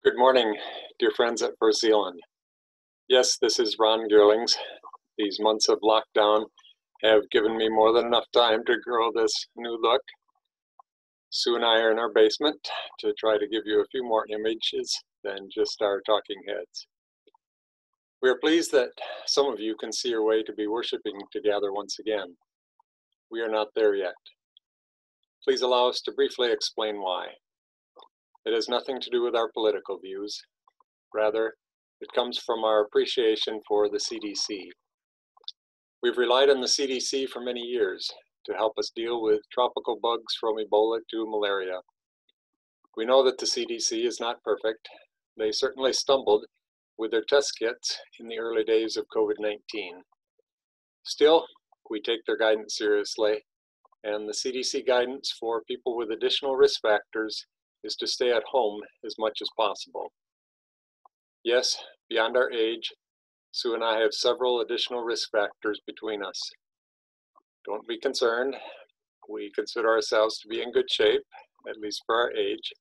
Good morning, dear friends at First Zeeland. Yes, this is Ron Geerlings. These months of lockdown have given me more than enough time to grow this new look. Sue and I are in our basement to try to give you a few more images than just our talking heads. We are pleased that some of you can see your way to be worshiping together once again. We are not there yet. Please allow us to briefly explain why. It has nothing to do with our political views. Rather, it comes from our appreciation for the CDC. We've relied on the CDC for many years to help us deal with tropical bugs from Ebola to malaria. We know that the CDC is not perfect. They certainly stumbled with their test kits in the early days of COVID-19. Still, we take their guidance seriously, and the CDC guidance for people with additional risk factors is to stay at home as much as possible. Yes, beyond our age, Sue and I have several additional risk factors between us. Don't be concerned. We consider ourselves to be in good shape, at least for our age.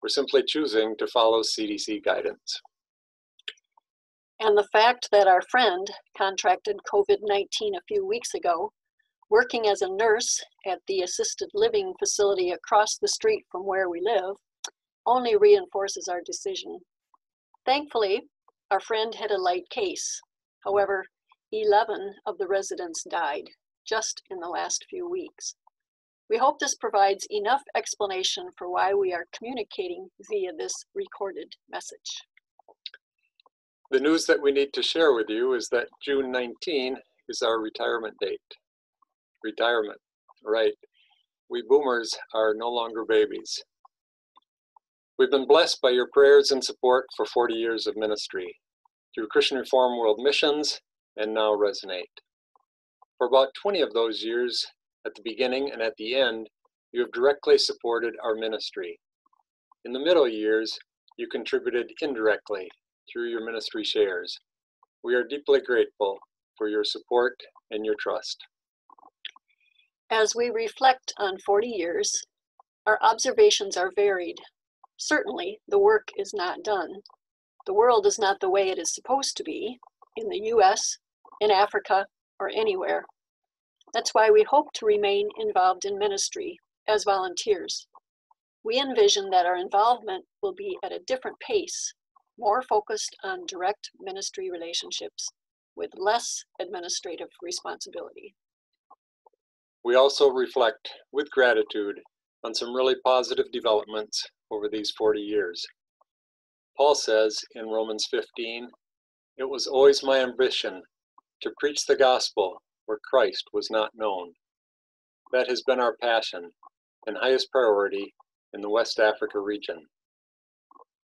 We're simply choosing to follow CDC guidance. And the fact that our friend contracted COVID-19 a few weeks ago, working as a nurse at the assisted living facility across the street from where we live, only reinforces our decision. Thankfully, our friend had a light case. However, 11 of the residents died just in the last few weeks. We hope this provides enough explanation for why we are communicating via this recorded message. The news that we need to share with you is that June 19 is our retirement date. Retirement, right. We boomers are no longer babies. We've been blessed by your prayers and support for 40 years of ministry through Christian Reform World Missions and now Resonate. For about 20 of those years, at the beginning and at the end, you have directly supported our ministry. In the middle years, you contributed indirectly through your ministry shares. We are deeply grateful for your support and your trust. As we reflect on 40 years, our observations are varied. Certainly, the work is not done. The world is not the way it is supposed to be, in the US, in Africa, or anywhere. That's why we hope to remain involved in ministry as volunteers. We envision that our involvement will be at a different pace, more focused on direct ministry relationships with less administrative responsibility. We also reflect with gratitude on some really positive developments over these 40 years. Paul says in Romans 15, "It was always my ambition to preach the gospel where Christ was not known." That has been our passion and highest priority in the West Africa region.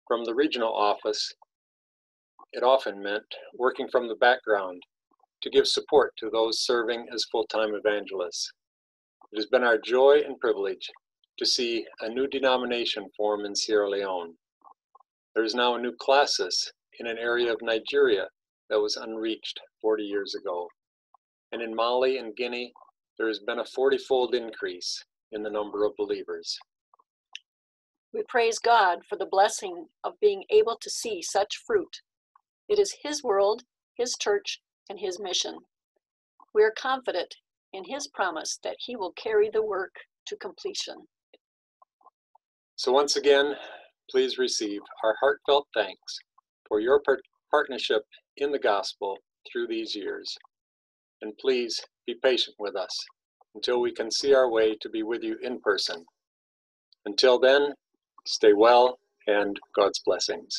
From the regional office, it often meant working from the background to give support to those serving as full-time evangelists. It has been our joy and privilege to see a new denomination form in Sierra Leone. There is now a new classis in an area of Nigeria that was unreached 40 years ago. And in Mali and Guinea, there has been a 40-fold increase in the number of believers. We praise God for the blessing of being able to see such fruit. It is His world, His church, and His mission. We are confident in His promise that He will carry the work to completion. So once again, please receive our heartfelt thanks for your partnership in the gospel through these years. And please be patient with us until we can see our way to be with you in person. Until then, stay well and God's blessings.